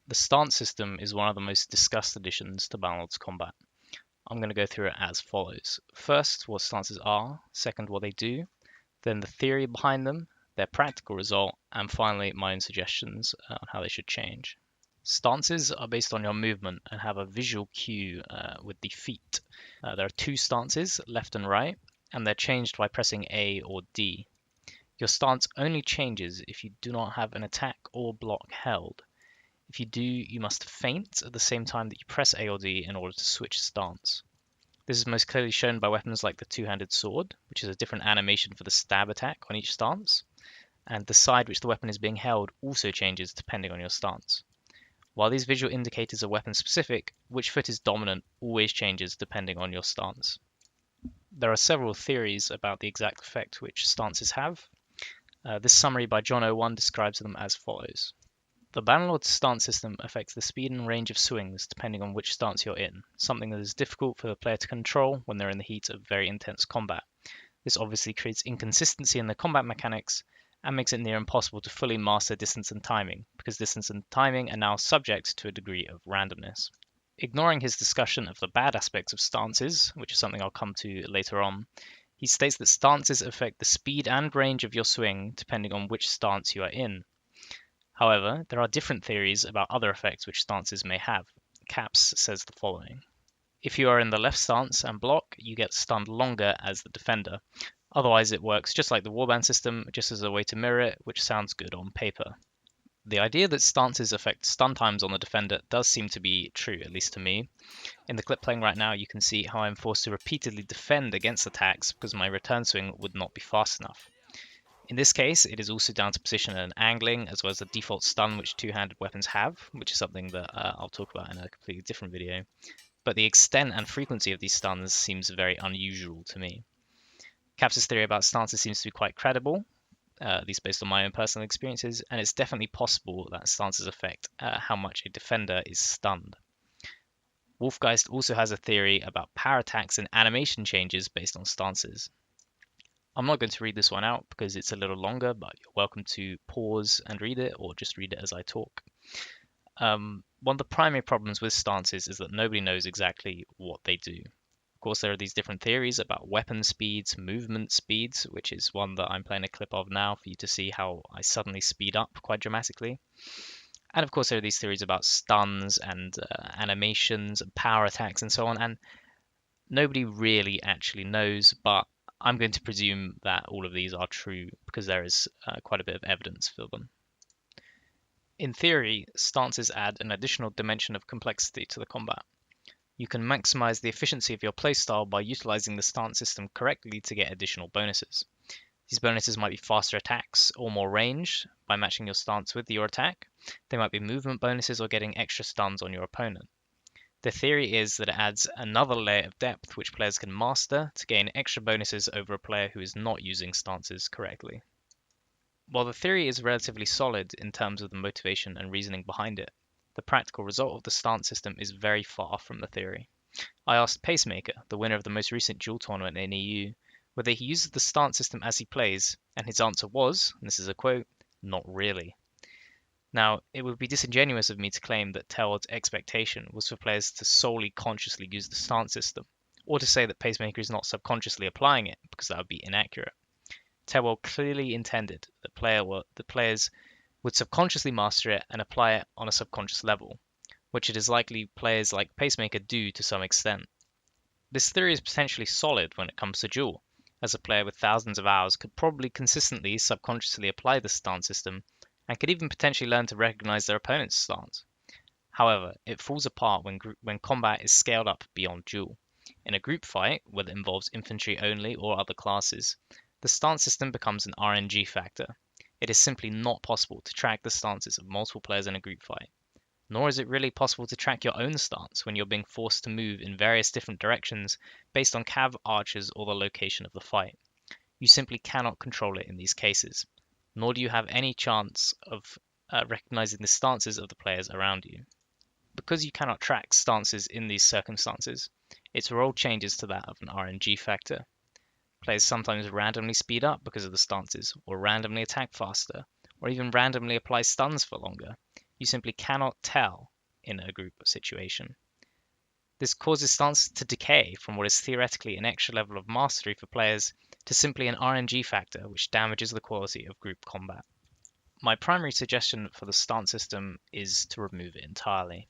The stance system is one of the most discussed additions to Bannerlord's combat. I'm going to go through it as follows. First, what stances are, second, what they do, then the theory behind them, their practical result, and finally my own suggestions on how they should change. Stances are based on your movement and have a visual cue with the feet. There are two stances, left and right, and they're changed by pressing A or D. Your stance only changes if you do not have an attack or block held. If you do, you must feint at the same time that you press A or D in order to switch stance. This is most clearly shown by weapons like the two-handed sword, which is a different animation for the stab attack on each stance, and the side which the weapon is being held also changes depending on your stance. While these visual indicators are weapon specific, which foot is dominant always changes depending on your stance. There are several theories about the exact effect which stances have. This summary by John01 describes them as follows. The Bannerlord's stance system affects the speed and range of swings depending on which stance you're in, something that is difficult for the player to control when they're in the heat of very intense combat. This obviously creates inconsistency in the combat mechanics and makes it near impossible to fully master distance and timing, because distance and timing are now subject to a degree of randomness. Ignoring his discussion of the bad aspects of stances, which is something I'll come to later on, he states that stances affect the speed and range of your swing depending on which stance you are in. However, there are different theories about other effects which stances may have. Caps says the following. If you are in the left stance and block, you get stunned longer as the defender. Otherwise, it works just like the warband system, just as a way to mirror it, which sounds good on paper. The idea that stances affect stun times on the defender does seem to be true, at least to me. In the clip playing right now, you can see how I'm forced to repeatedly defend against attacks because my return swing would not be fast enough. In this case, it is also down to position and angling, as well as the default stun which two-handed weapons have, which is something that I'll talk about in a completely different video. But the extent and frequency of these stuns seems very unusual to me. Caps' theory about stances seems to be quite credible, at least based on my own personal experiences, and it's definitely possible that stances affect how much a defender is stunned. Wolfgeist also has a theory about power attacks and animation changes based on stances. I'm not going to read this one out because it's a little longer, but you're welcome to pause and read it or just read it as I talk. One of the primary problems with stances is that nobody knows exactly what they do. Of course, there are these different theories about weapon speeds, movement speeds, which is one that I'm playing a clip of now for you to see how I suddenly speed up quite dramatically. And of course, there are these theories about stuns and animations and power attacks and so on, and nobody really actually knows, but I'm going to presume that all of these are true because there is quite a bit of evidence for them. In theory, stances add an additional dimension of complexity to the combat. You can maximize the efficiency of your playstyle by utilizing the stance system correctly to get additional bonuses. These bonuses might be faster attacks or more range by matching your stance with your attack. They might be movement bonuses or getting extra stuns on your opponent. The theory is that it adds another layer of depth which players can master to gain extra bonuses over a player who is not using stances correctly. While the theory is relatively solid in terms of the motivation and reasoning behind it, the practical result of the stance system is very far from the theory. I asked Pacemaker, the winner of the most recent duel tournament in EU, whether he uses the stance system as he plays, and his answer was, and this is a quote, "Not really." Now, it would be disingenuous of me to claim that Telward's expectation was for players to solely consciously use the stance system, or to say that Pacemaker is not subconsciously applying it, because that would be inaccurate. Telward clearly intended that players would subconsciously master it and apply it on a subconscious level, which it is likely players like Pacemaker do to some extent. This theory is potentially solid when it comes to duel, as a player with thousands of hours could probably consistently subconsciously apply the stance system and could even potentially learn to recognize their opponent's stance. However, it falls apart when combat is scaled up beyond duel. In a group fight, whether it involves infantry only or other classes, the stance system becomes an RNG factor. It is simply not possible to track the stances of multiple players in a group fight. Nor is it really possible to track your own stance when you're being forced to move in various different directions based on cav, archers, or the location of the fight. You simply cannot control it in these cases, nor do you have any chance of recognizing the stances of the players around you. Because you cannot track stances in these circumstances, its role changes to that of an RNG factor. Players sometimes randomly speed up because of the stances, or randomly attack faster, or even randomly apply stuns for longer. You simply cannot tell in a group situation. This causes stances to decay from what is theoretically an extra level of mastery for players to simply an RNG factor which damages the quality of group combat. My primary suggestion for the stance system is to remove it entirely.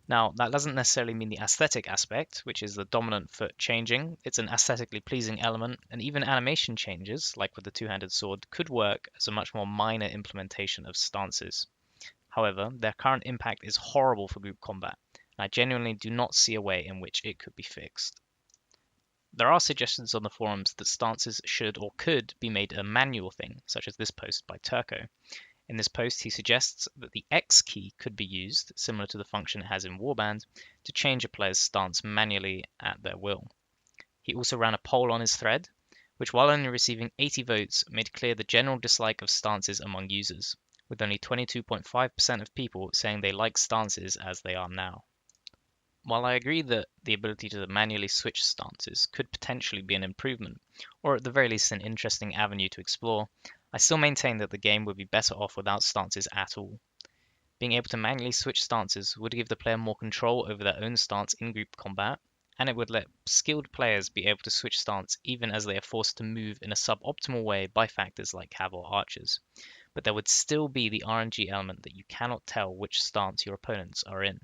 Now, that doesn't necessarily mean the aesthetic aspect, which is the dominant foot changing. It's an aesthetically pleasing element, and even animation changes, like with the two-handed sword, could work as a much more minor implementation of stances. However, their current impact is horrible for group combat, and I genuinely do not see a way in which it could be fixed. There are suggestions on the forums that stances should or could be made a manual thing, such as this post by Turco. In this post, he suggests that the X key could be used, similar to the function it has in Warband, to change a player's stance manually at their will. He also ran a poll on his thread, which, while only receiving 80 votes, made clear the general dislike of stances among users, with only 22.5% of people saying they like stances as they are now. While I agree that the ability to manually switch stances could potentially be an improvement, or at the very least an interesting avenue to explore, I still maintain that the game would be better off without stances at all. Being able to manually switch stances would give the player more control over their own stance in group combat, and it would let skilled players be able to switch stance even as they are forced to move in a suboptimal way by factors like cav or archers. But there would still be the RNG element that you cannot tell which stance your opponents are in.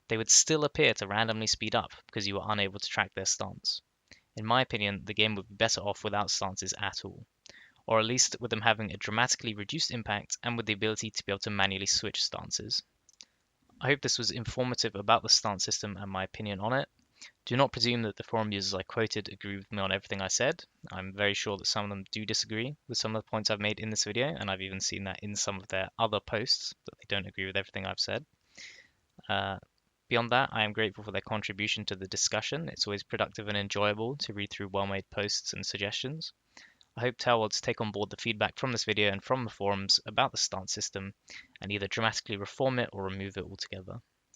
They would still appear to randomly speed up because you are unable to track their stance. In my opinion, the game would be better off without stances at all, or at least with them having a dramatically reduced impact and with the ability to be able to manually switch stances. I hope this was informative about the stance system and my opinion on it. Do not presume that the forum users I quoted agree with me on everything I said. I'm very sure that some of them do disagree with some of the points I've made in this video, and I've even seen that in some of their other posts, that they don't agree with everything I've said. Beyond that, I am grateful for their contribution to the discussion. It's always productive and enjoyable to read through well-made posts and suggestions. I hope Tailworlds take on board the feedback from this video and from the forums about the stance system and either dramatically reform it or remove it altogether.